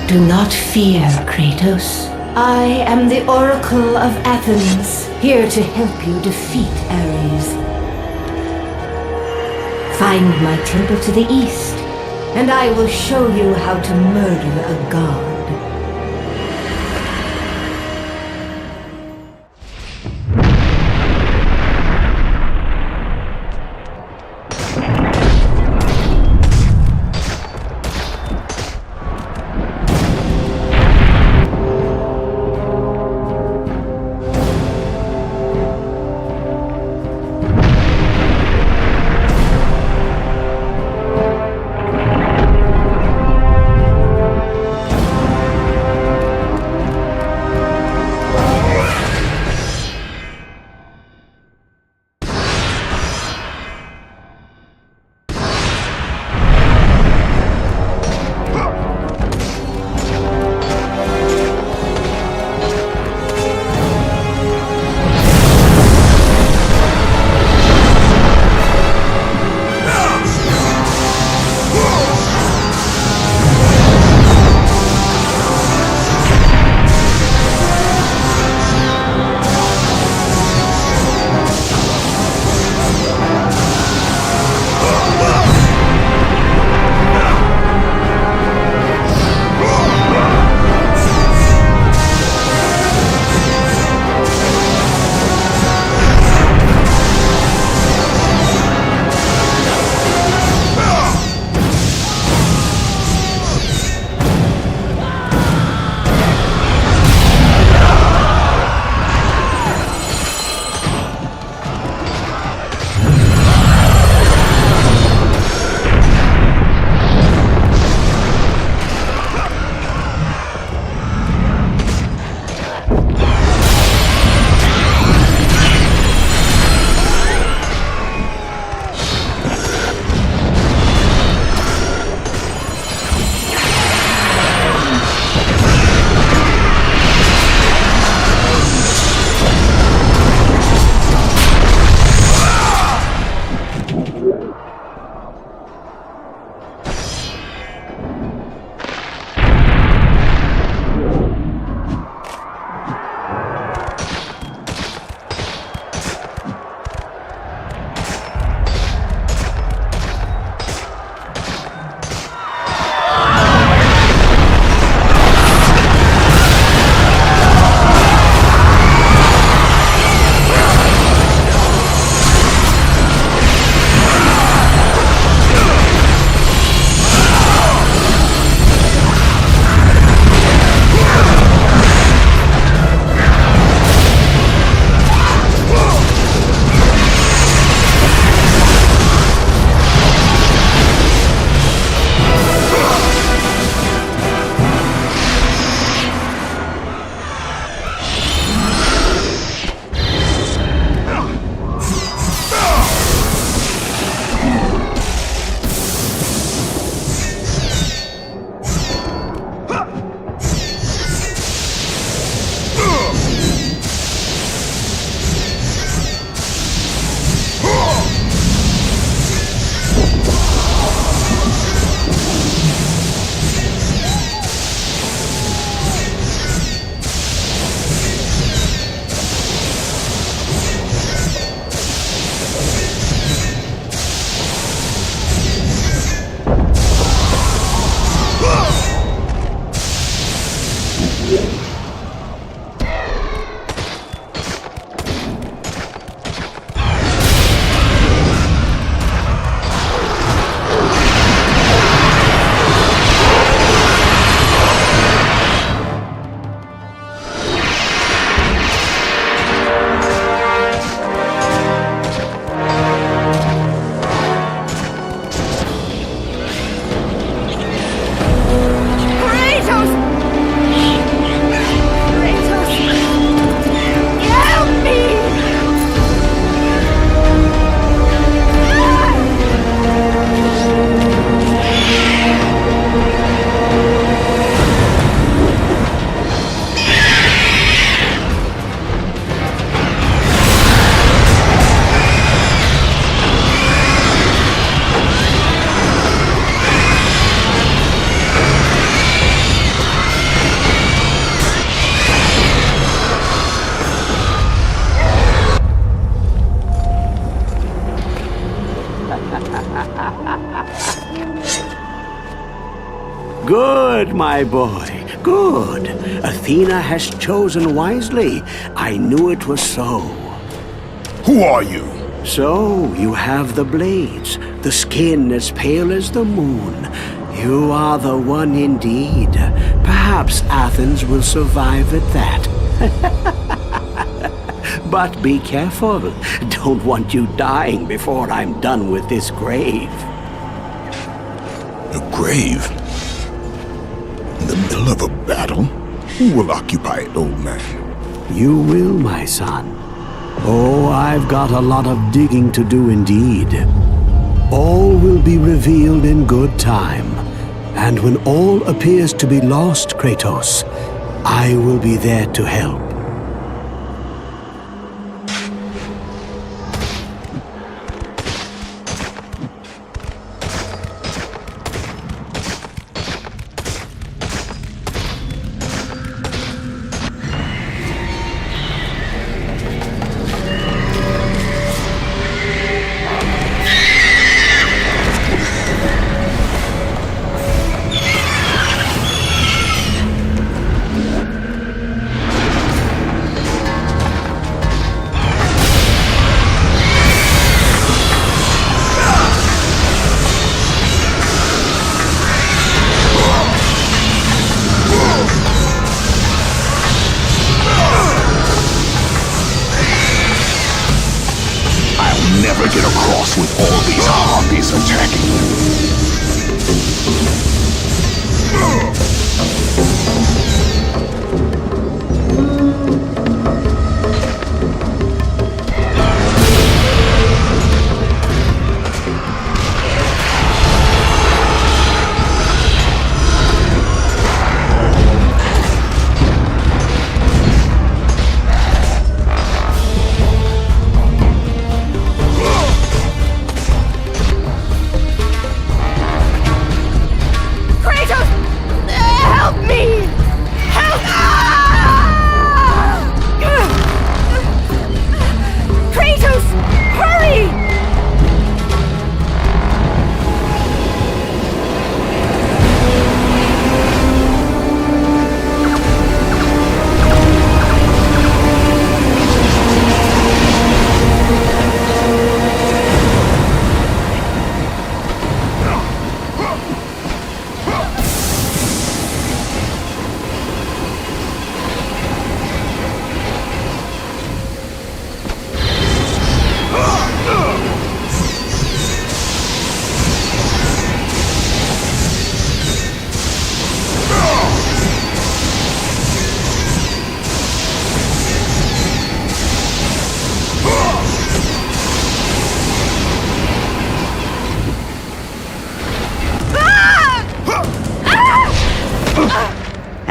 Do not fear, Kratos. I am the Oracle of Athens, here to help you defeat Ares. Find my temple to the east, and I will show you how to murder a god. Good, my boy, good. Athena has chosen wisely. I knew it was so. Who are you? So, you have the blades, the skin as pale as the moon. You are the one indeed. Perhaps Athens will survive at that. But be careful. Don't want you dying before I'm done with this grave. A grave? In the middle of a battle? Who will occupy it, old man? You will, my son. Oh, I've got a lot of digging to do indeed. All will be revealed in good time. And when all appears to be lost, Kratos, I will be there to help. Never get across with all these harpies attacking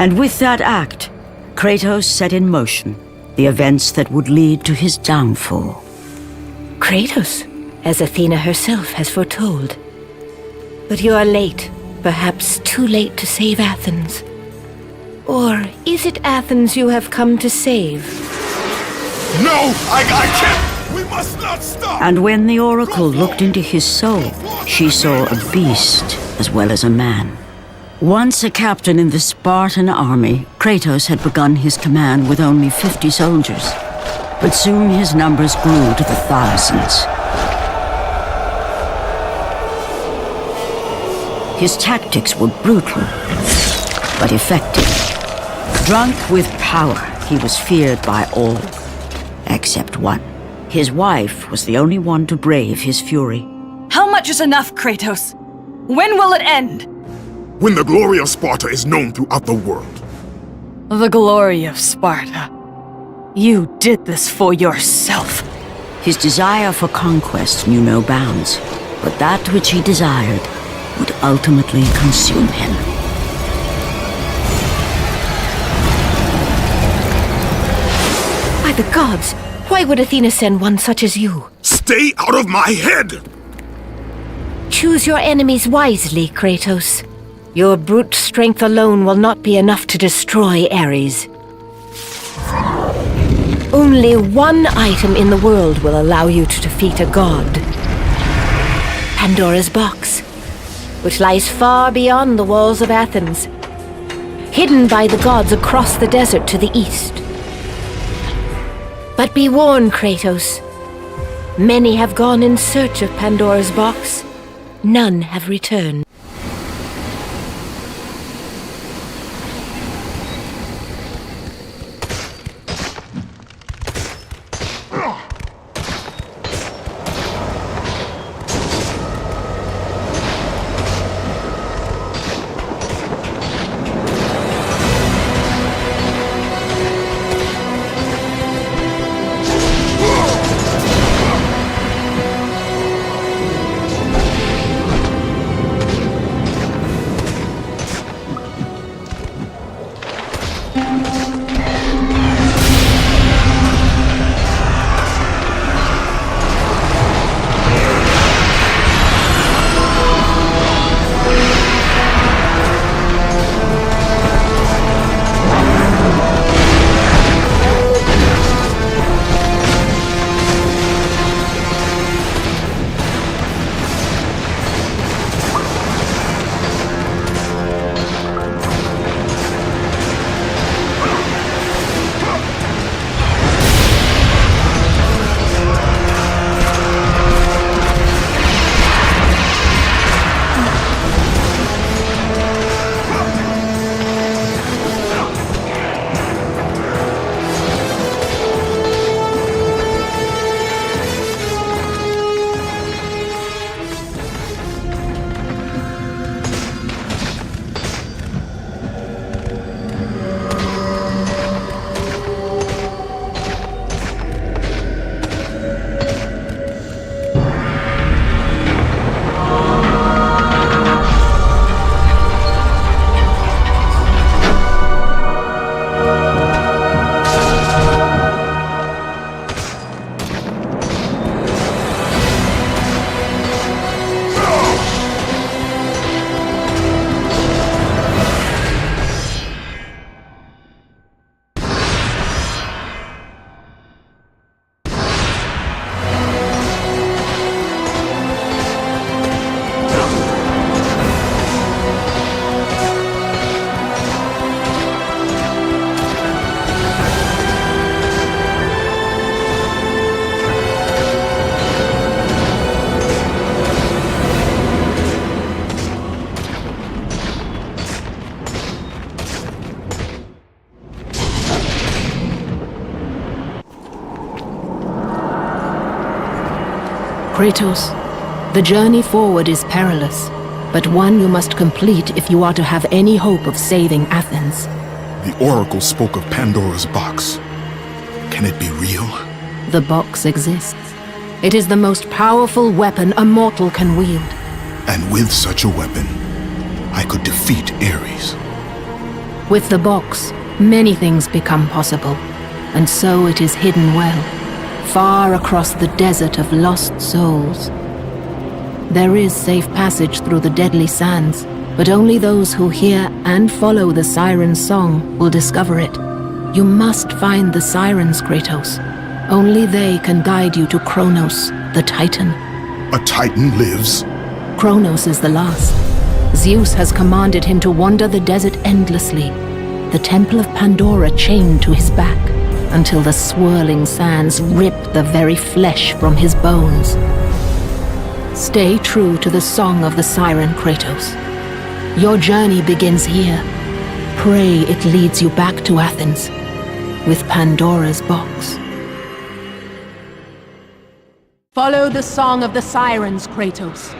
And with that act, Kratos set in motion the events that would lead to his downfall. Kratos, as Athena herself has foretold. But you are late, perhaps too late to save Athens. Or is it Athens you have come to save? No! I can't! We must not stop! And when the Oracle looked into his soul, she saw a beast as well as a man. Once a captain in the Spartan army, Kratos had begun his command with only 50 soldiers. But soon his numbers grew to the thousands. His tactics were brutal, but effective. Drunk with power, he was feared by all, except one. His wife was the only one to brave his fury. How much is enough, Kratos? When will it end? When the glory of Sparta is known throughout the world. The glory of Sparta. You did this for yourself. His desire for conquest knew no bounds, but that which he desired would ultimately consume him. By the gods, why would Athena send one such as you? Stay out of my head! Choose your enemies wisely, Kratos. Your brute strength alone will not be enough to destroy Ares. Only one item in the world will allow you to defeat a god. Pandora's box, which lies far beyond the walls of Athens, hidden by the gods across the desert to the east. But be warned, Kratos. Many have gone in search of Pandora's box. None have returned. Kratos, the journey forward is perilous, but one you must complete if you are to have any hope of saving Athens. The Oracle spoke of Pandora's box. Can it be real? The box exists. It is the most powerful weapon a mortal can wield. And with such a weapon, I could defeat Ares. With the box, many things become possible, and so it is hidden well, far across the desert of lost souls. There is safe passage through the deadly sands, but only those who hear and follow the siren's song will discover it. You must find the sirens, Kratos. Only they can guide you to Kronos, the Titan. A Titan lives? Kronos is the last. Zeus has commanded him to wander the desert endlessly, the temple of Pandora chained to his back, until the swirling sands rip the very flesh from his bones. Stay true to the song of the siren, Kratos. Your journey begins here. Pray it leads you back to Athens, with Pandora's box. Follow the song of the sirens, Kratos.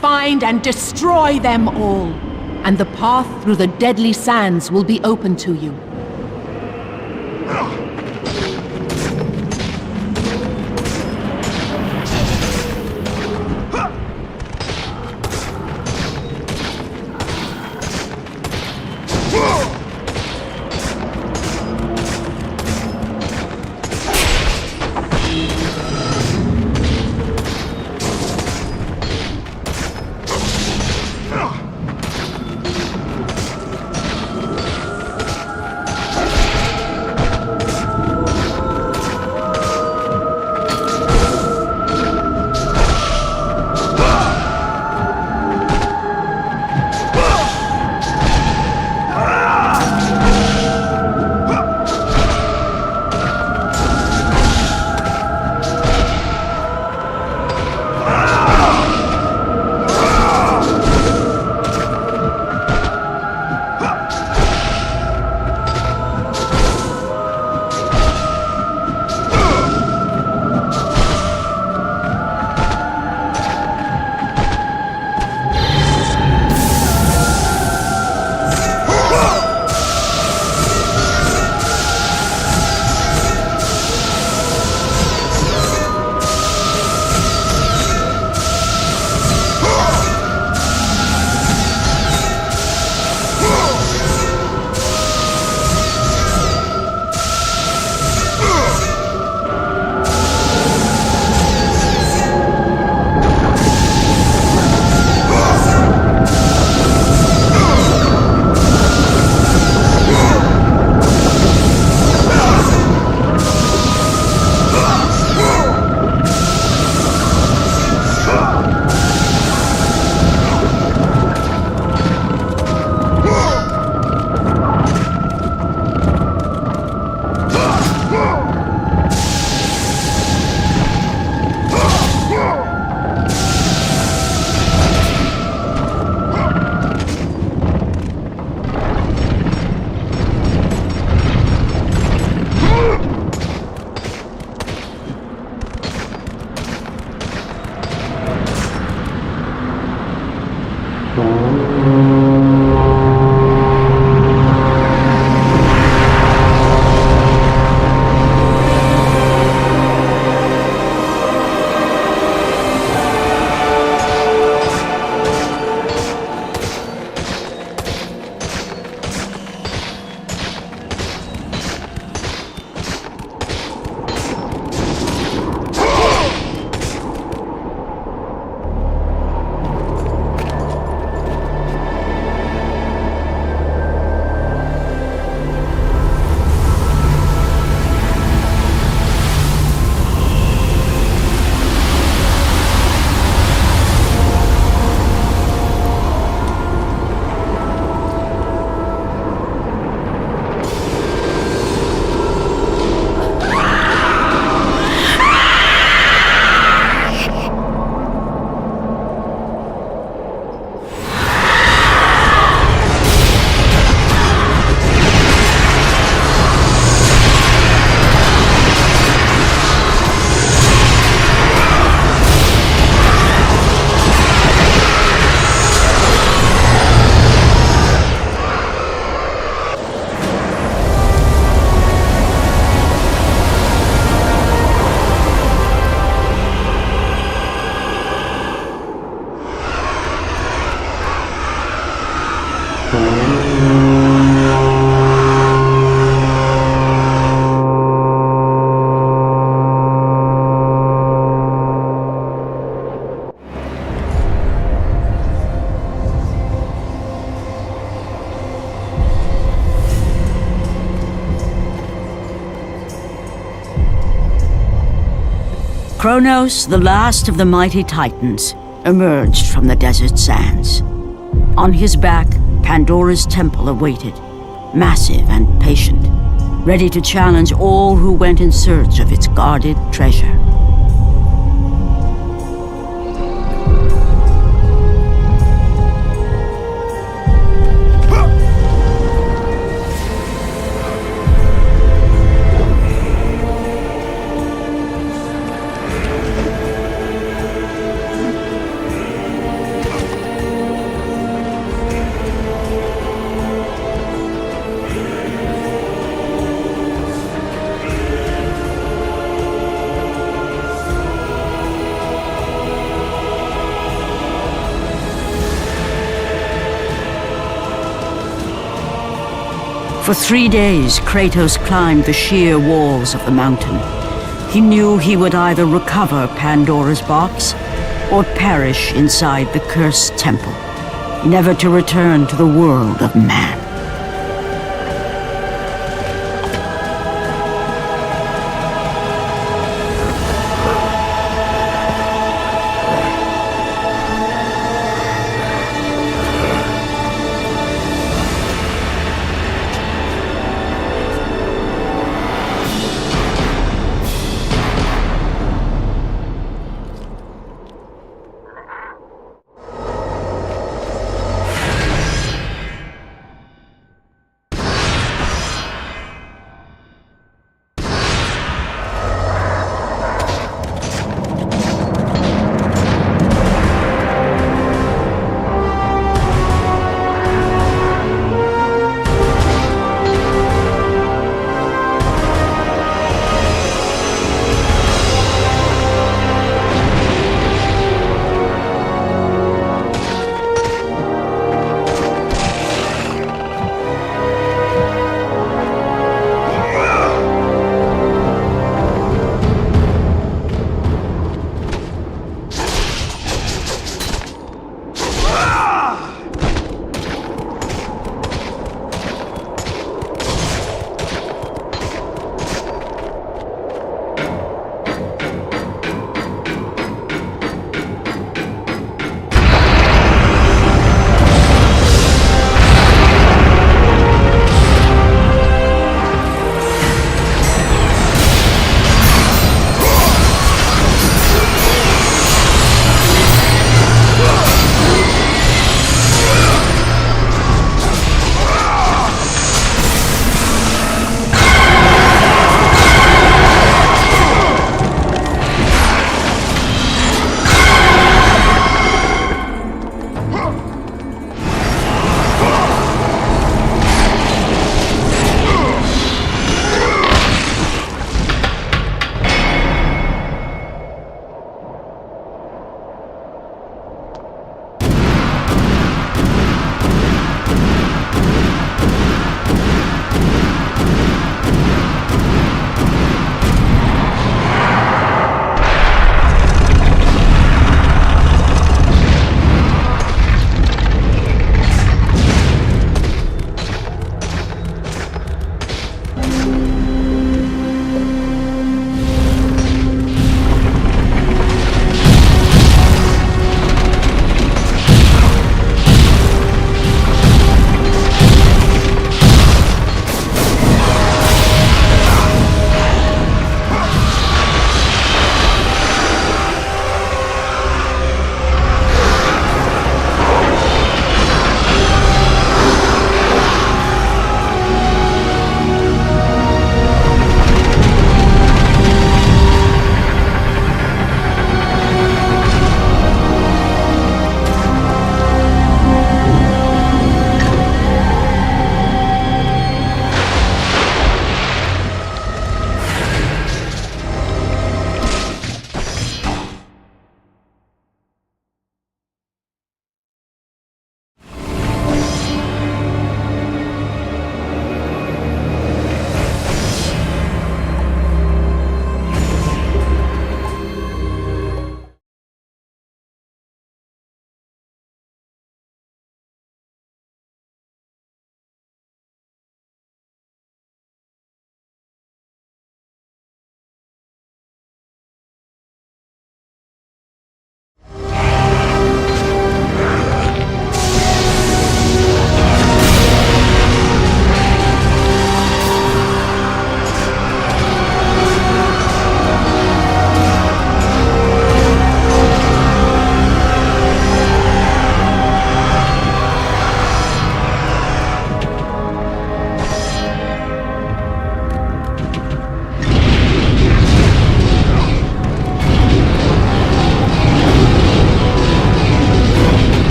Find and destroy them all, and the path through the deadly sands will be open to you. Kronos, the last of the mighty Titans, emerged from the desert sands. On his back, Pandora's temple awaited, massive and patient, ready to challenge all who went in search of its guarded treasure. For 3 days, Kratos climbed the sheer walls of the mountain. He knew he would either recover Pandora's box or perish inside the cursed temple, never to return to the world of man.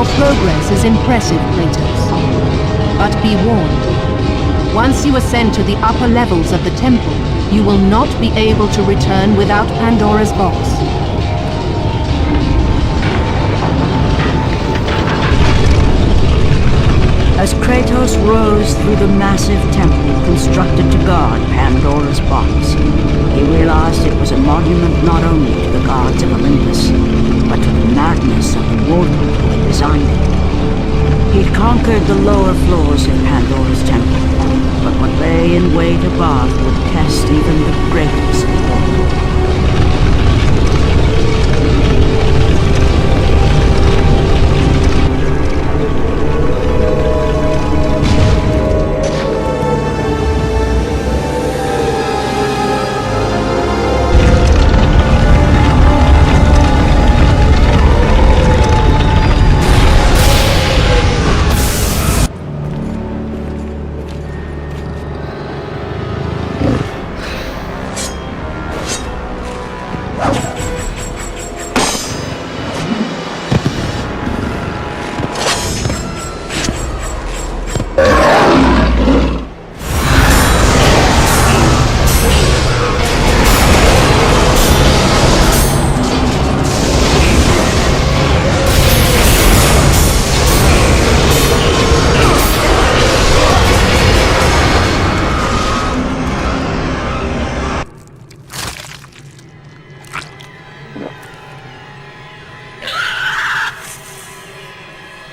Your progress is impressive, Kratos. But be warned. Once you ascend to the upper levels of the temple, you will not be able to return without Pandora's box. As Kratos rose through the massive temple constructed to guard Pandora's box, he realized it was a monument not only to the gods of Olympus, but to the madness of the mortal who had designed it. He'd conquered the lower floors of Pandora's temple, but what lay in wait above would test even the greatest mortal.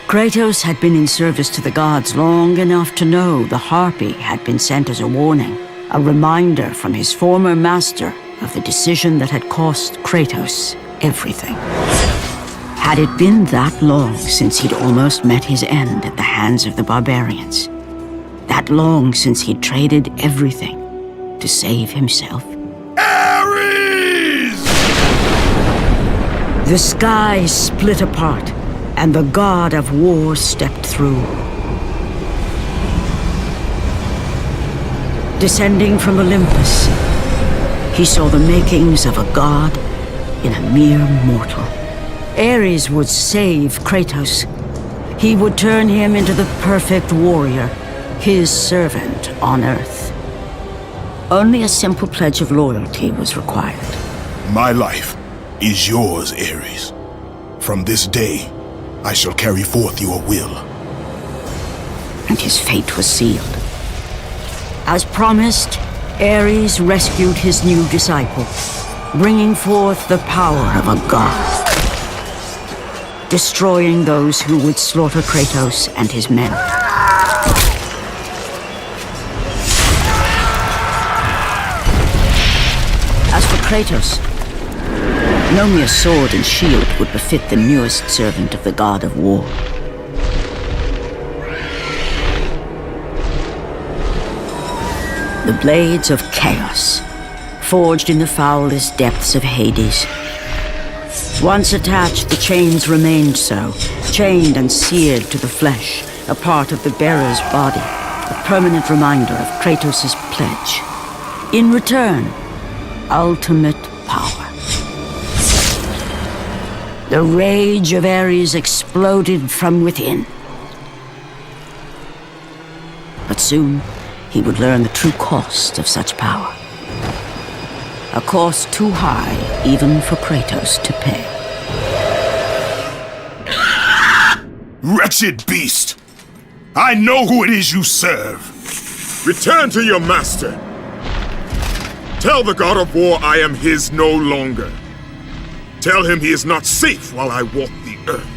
Kratos had been in service to the gods long enough to know the Harpy had been sent as a warning, a reminder from his former master of the decision that had cost Kratos everything. Had it been that long since he'd almost met his end at the hands of the barbarians? That long since he'd traded everything to save himself? Ares! The sky split apart, and the god of war stepped through. Descending from Olympus, he saw the makings of a god in a mere mortal. Ares would save Kratos. He would turn him into the perfect warrior, his servant on Earth. Only a simple pledge of loyalty was required. My life is yours, Ares. From this day, I shall carry forth your will. And his fate was sealed. As promised, Ares rescued his new disciple, bringing forth the power of a god, destroying those who would slaughter Kratos and his men. As for Kratos, no mere sword and shield would befit the newest servant of the god of war. The blades of chaos, forged in the foulest depths of Hades. Once attached, the chains remained so, chained and seared to the flesh, a part of the bearer's body, a permanent reminder of Kratos' pledge. In return, ultimate power. The rage of Ares exploded from within. But soon, he would learn the true cost of such power. A cost too high even for Kratos to pay. Wretched beast! I know who it is you serve! Return to your master! Tell the god of war I am his no longer. Tell him he is not safe while I walk the earth.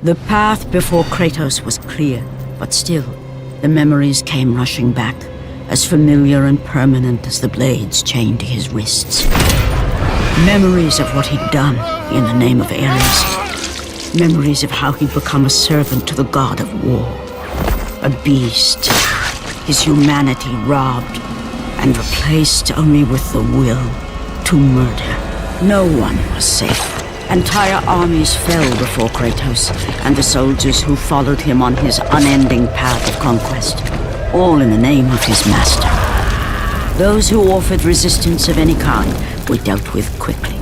The path before Kratos was clear, but still, the memories came rushing back, as familiar and permanent as the blades chained to his wrists. Memories of what he'd done in the name of Ares. Memories of how he'd become a servant to the god of war. A beast, his humanity robbed and replaced only with the will to murder. No one was safe. Entire armies fell before Kratos and the soldiers who followed him on his unending path of conquest, all in the name of his master. Those who offered resistance of any kind were dealt with quickly.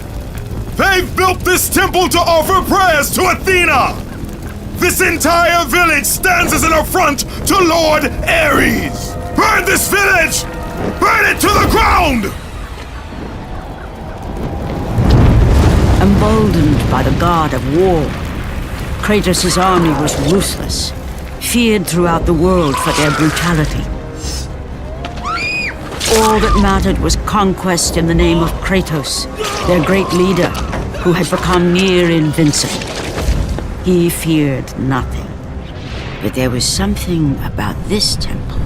They've built this temple to offer prayers to Athena! This entire village stands as an affront to Lord Ares! Burn this village! Burn it to the ground! Emboldened by the god of war, Kratos' army was ruthless, feared throughout the world for their brutality. All that mattered was conquest in the name of Kratos, their great leader, who had become near invincible. He feared nothing. But there was something about this temple,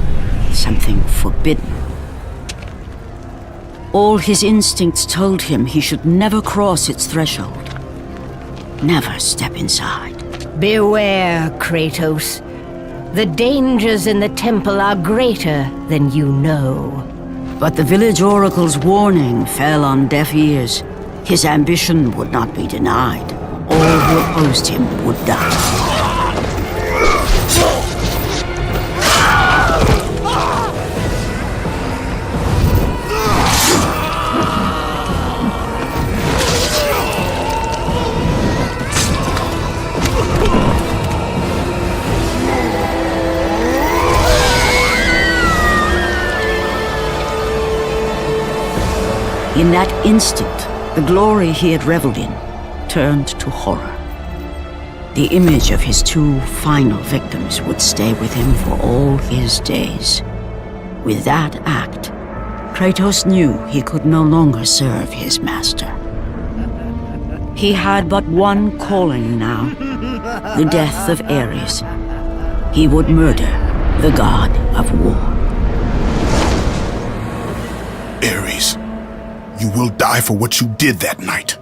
something forbidden. All his instincts told him he should never cross its threshold. Never step inside. Beware, Kratos. The dangers in the temple are greater than you know. But the village oracle's warning fell on deaf ears. His ambition would not be denied. All who opposed him would die. In that instant, the glory he had reveled in turned to horror. The image of his two final victims would stay with him for all his days. With that act, Kratos knew he could no longer serve his master. He had but one calling now, the death of Ares. He would murder the god of war. Ares, you will die for what you did that night.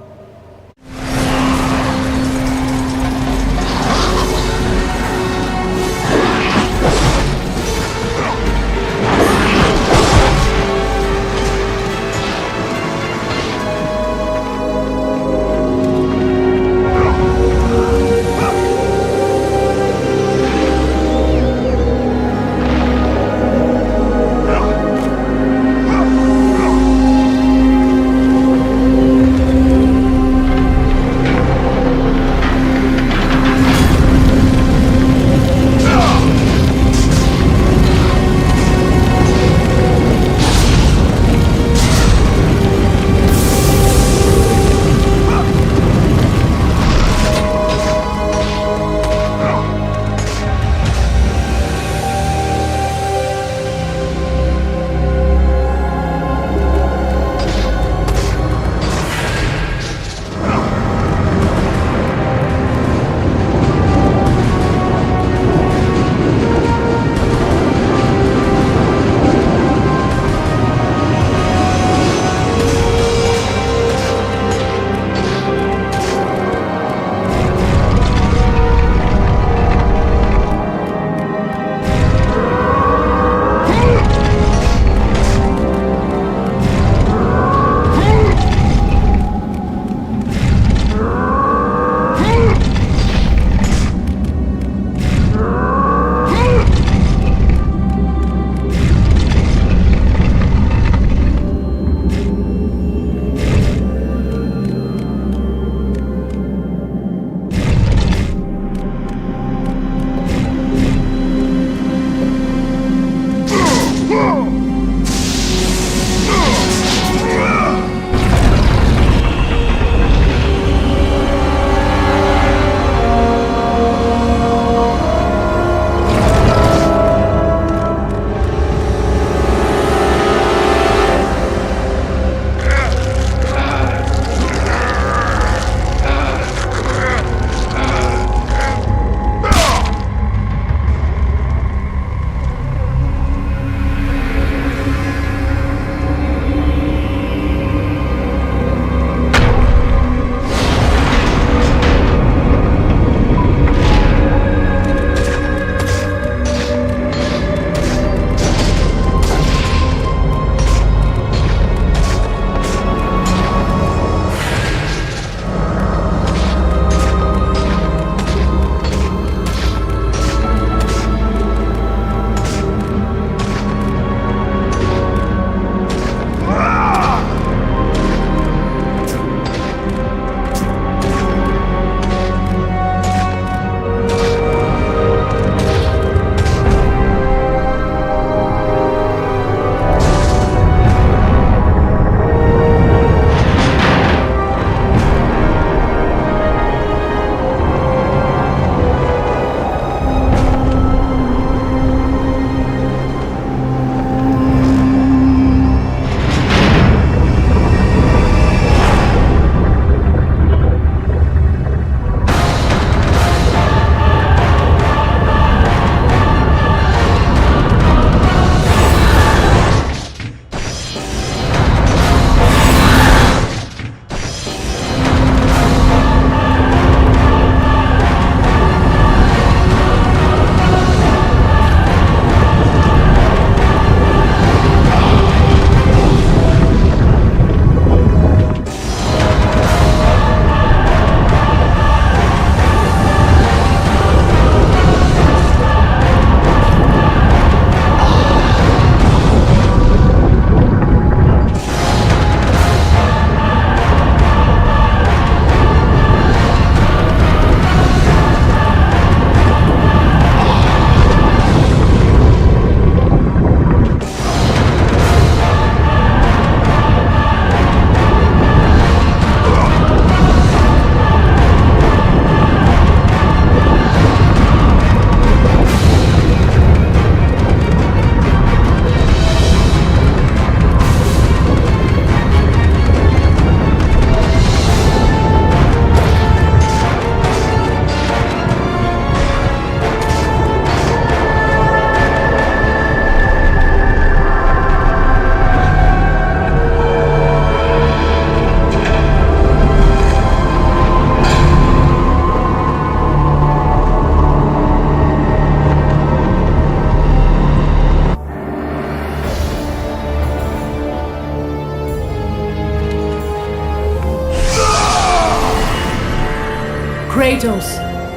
Kratos,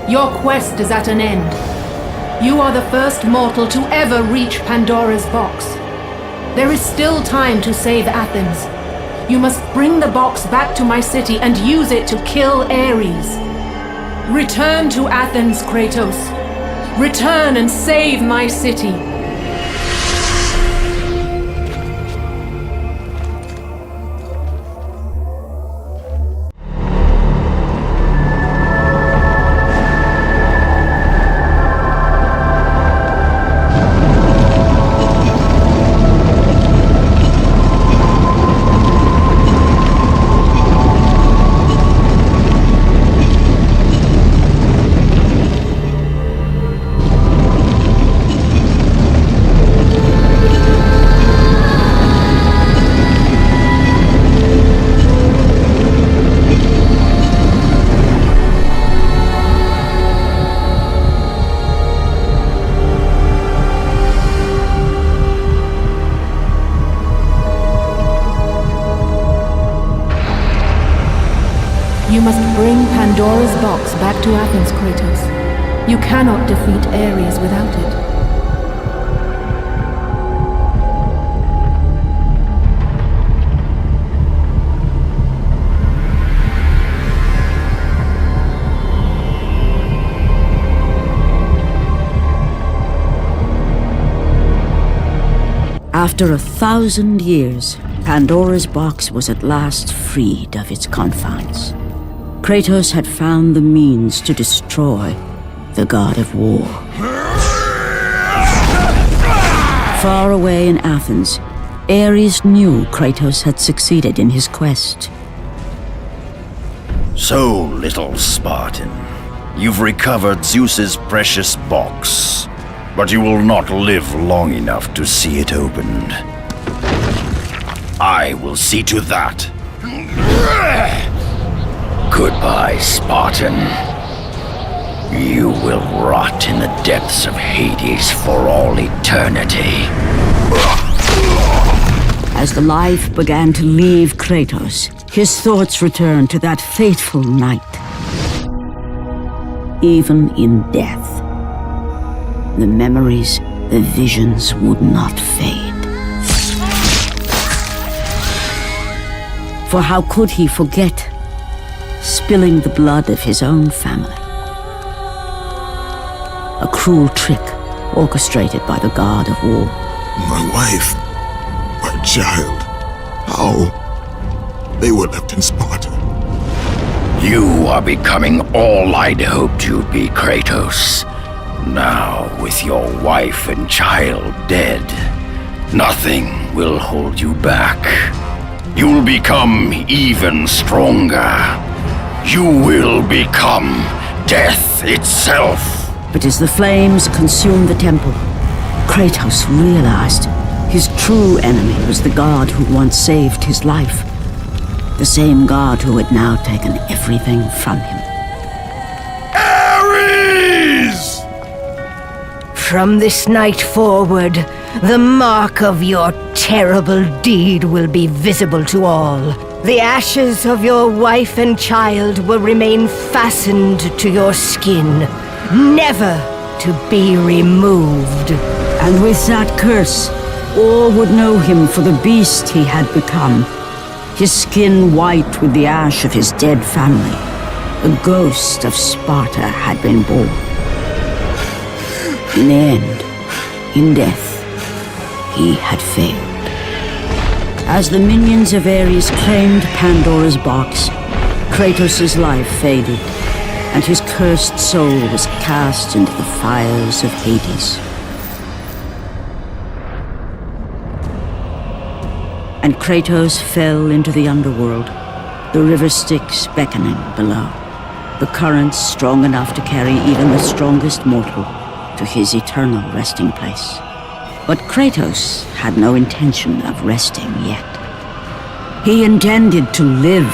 your quest is at an end. You are the first mortal to ever reach Pandora's box. There is still time to save Athens. You must bring the box back to my city and use it to kill Ares. Return to Athens, Kratos. Return and save my city. You must bring Pandora's box back to Athens, Kratos. You cannot defeat Ares without it. After 1,000 years, Pandora's box was at last freed of its confines. Kratos had found the means to destroy the god of war. Far away in Athens, Ares knew Kratos had succeeded in his quest. So, little Spartan, you've recovered Zeus's precious box, but you will not live long enough to see it opened. I will see to that. Goodbye, Spartan. You will rot in the depths of Hades for all eternity. As the life began to leave Kratos, his thoughts returned to that fateful night. Even in death, the memories, the visions would not fade. For how could he forget spilling the blood of his own family? A cruel trick orchestrated by the god of war. My wife, my child, how? They were left in Sparta. You are becoming all I'd hoped you'd be, Kratos. Now, with your wife and child dead, nothing will hold you back. You'll become even stronger. You will become death itself. But as the flames consumed the temple, Kratos realized his true enemy was the god who once saved his life. The same god who had now taken everything from him. Ares! From this night forward, the mark of your terrible deed will be visible to all. The ashes of your wife and child will remain fastened to your skin, never to be removed. And with that curse, all would know him for the beast he had become. His skin white with the ash of his dead family. The ghost of Sparta had been born. In the end, in death, he had failed. As the minions of Ares claimed Pandora's box, Kratos' life faded, and his cursed soul was cast into the fires of Hades. And Kratos fell into the underworld, the river Styx beckoning below, the currents strong enough to carry even the strongest mortal to his eternal resting place. But Kratos had no intention of resting yet. He intended to live,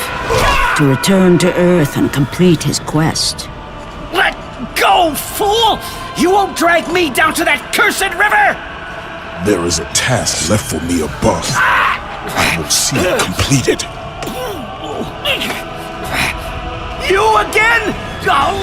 to return to Earth and complete his quest. Let go, fool! You won't drag me down to that cursed river! There is a task left for me above. I will see it completed. You again? Oh,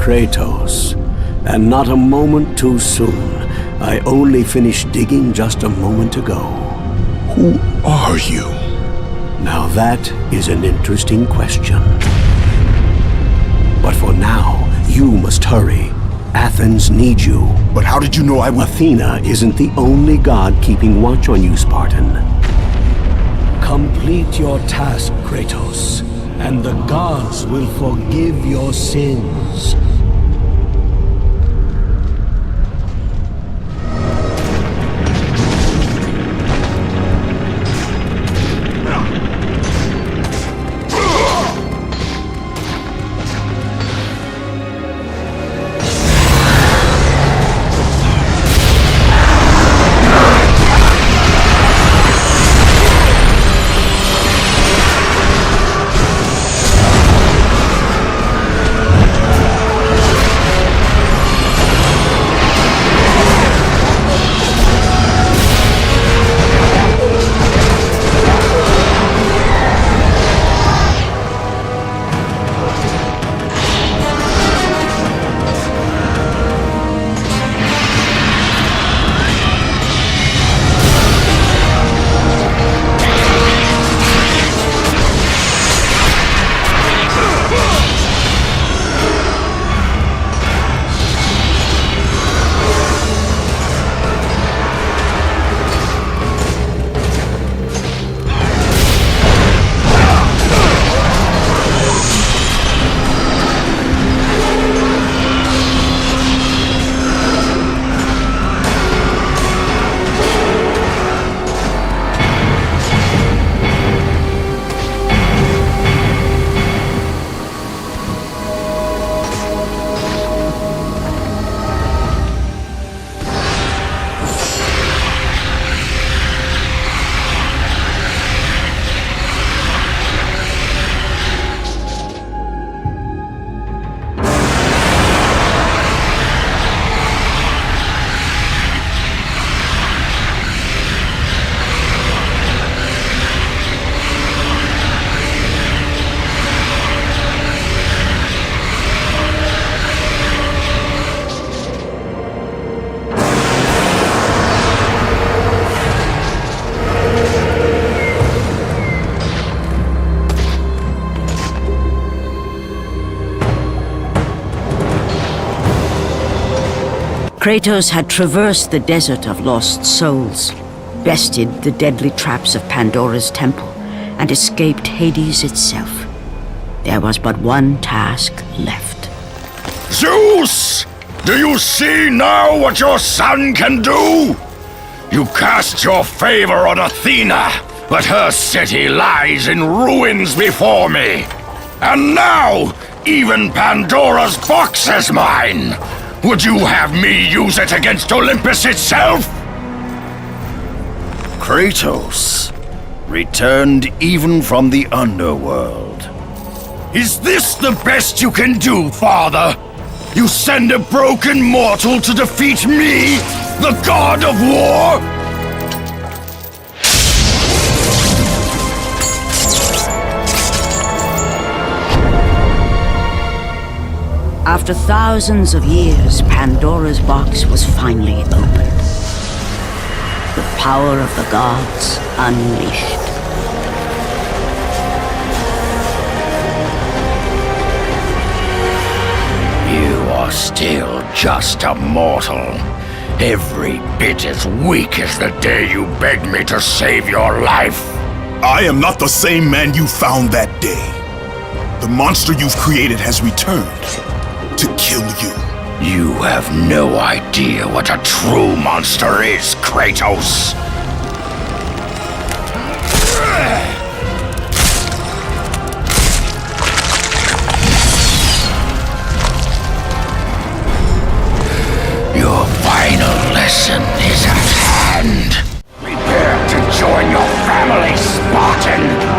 Kratos, and not a moment too soon. I only finished digging just a moment ago. Who are you? Now that is an interesting question. But for now, you must hurry. Athens needs you. But how did you know I would... Athena isn't the only god keeping watch on you, Spartan. Complete your task, Kratos, and the gods will forgive your sins. Kratos had traversed the desert of lost souls, bested the deadly traps of Pandora's temple, and escaped Hades itself. There was but one task left. Zeus! Do you see now what your son can do? You cast your favor on Athena, but her city lies in ruins before me. And now, even Pandora's box is mine! Would you have me use it against Olympus itself? Kratos returned even from the underworld. Is this the best you can do, father? You send a broken mortal to defeat me, the god of war? After thousands of years, Pandora's box was finally opened. The power of the gods unleashed. You are still just a mortal. Every bit as weak as the day you begged me to save your life. I am not the same man you found that day. The monster you've created has returned to kill you. You have no idea what a true monster is, Kratos. Your final lesson is at hand. Prepare to join your family, Spartan!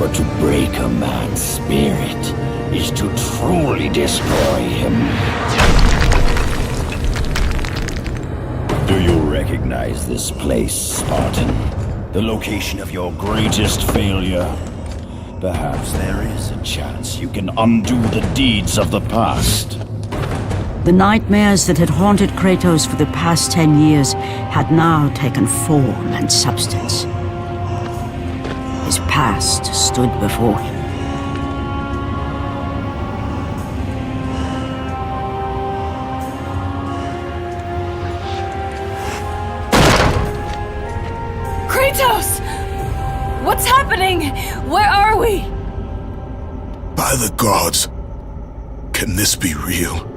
But to break a man's spirit is to truly destroy him. Do you recognize this place, Spartan? The location of your greatest failure? Perhaps there is a chance you can undo the deeds of the past. The nightmares that had haunted Kratos for the past 10 years had now taken form and substance. His past stood before him. Kratos! What's happening? Where are we? By the gods, can this be real?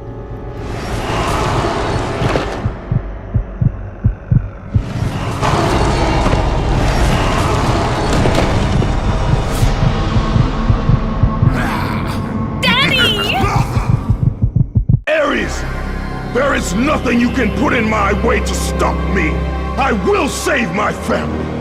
There is nothing you can put in my way to stop me. I will save my family.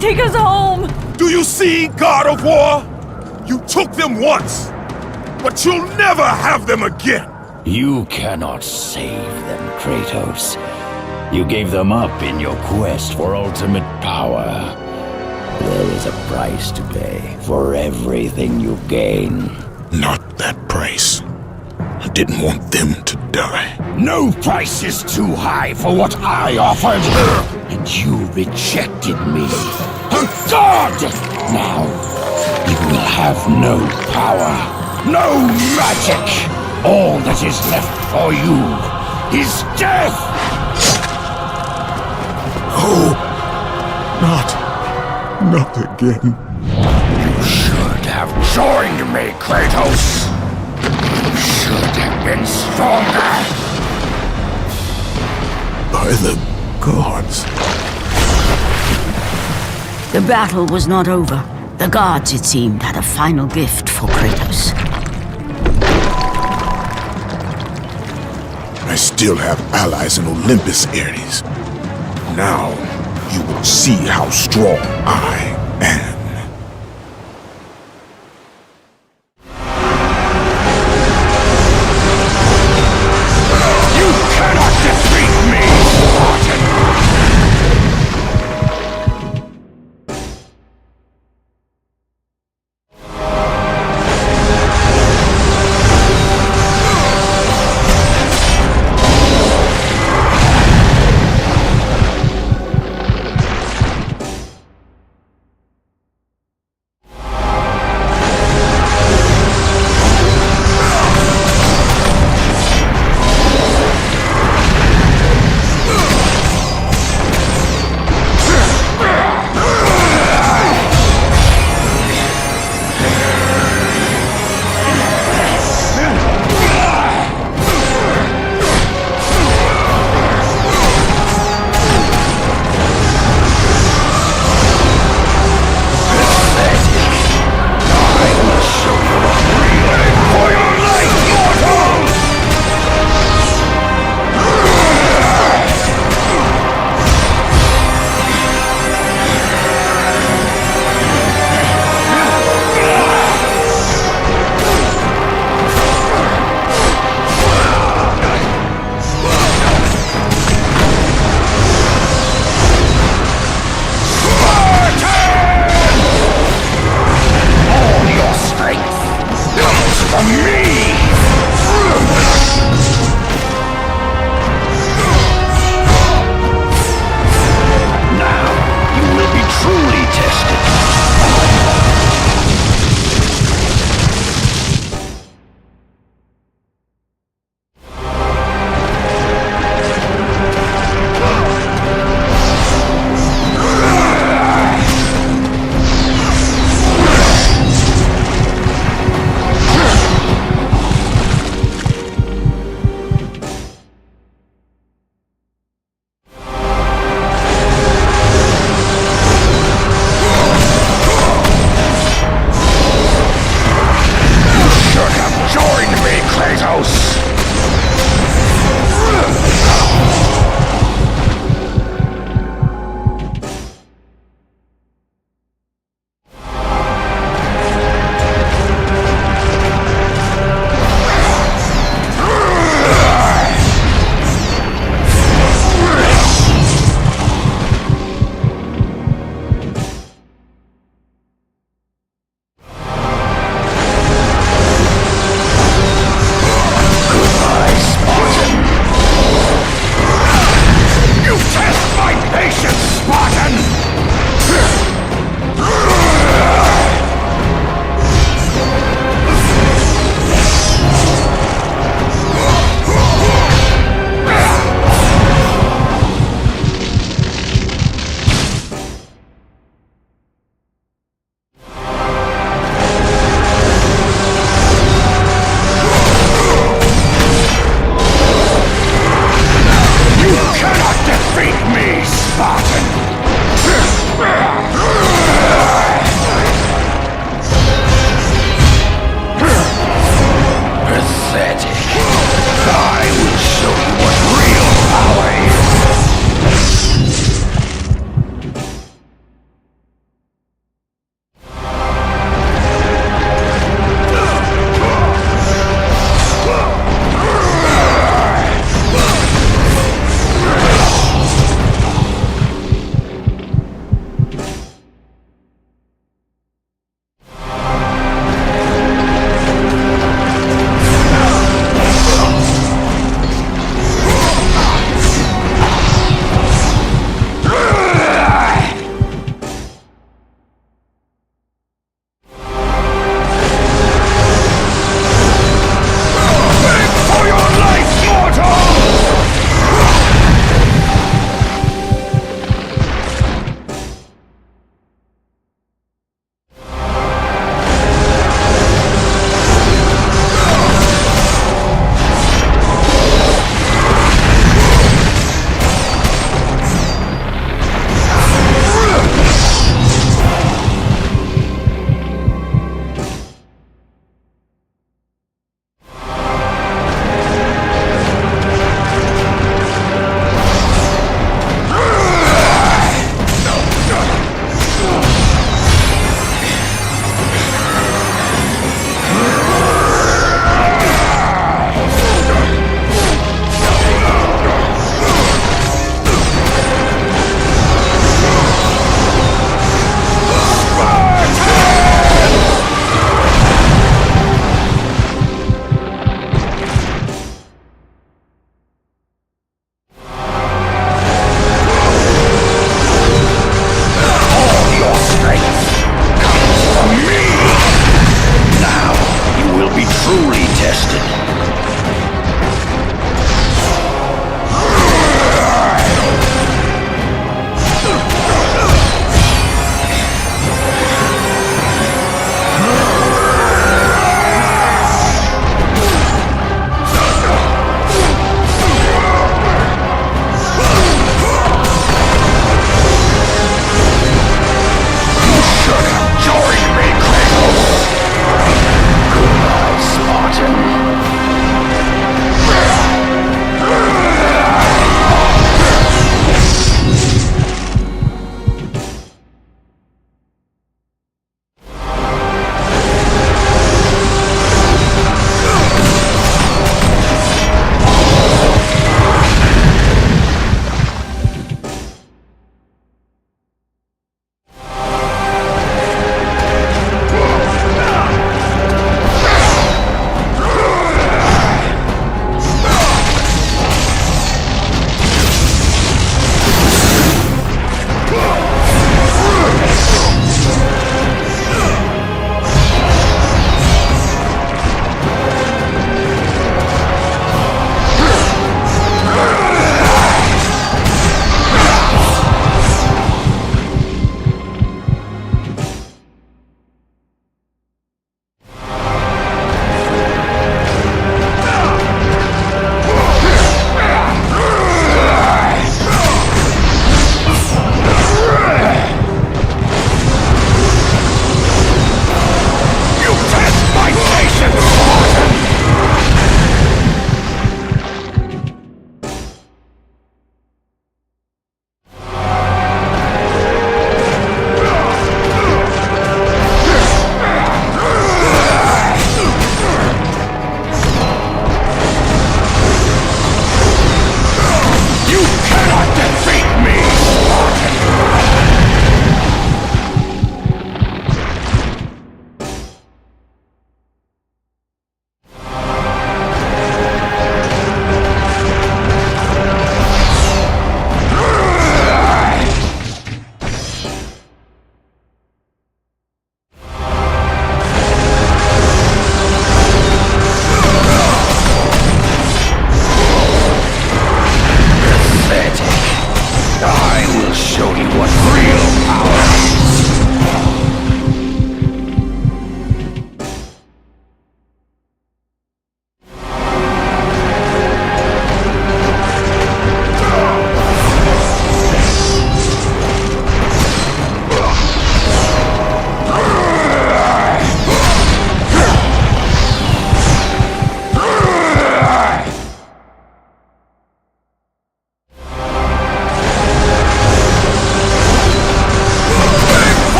Take us home! Do you see, God of War? You took them once, but you'll never have them again! You cannot save them, Kratos. You gave them up in your quest for ultimate power. There is a price to pay for everything you gain. Not that price. I didn't want them to die. No price is too high for what I offered, and you rejected me. A god! Now, you will have no power, no magic. All that is left for you is death! Oh, not again. You should have joined me, Kratos. You should have been stronger. By the gods. The battle was not over. The gods, it seemed, had a final gift for Kratos. I still have allies in Olympus, Ares. Now, you will see how strong I am.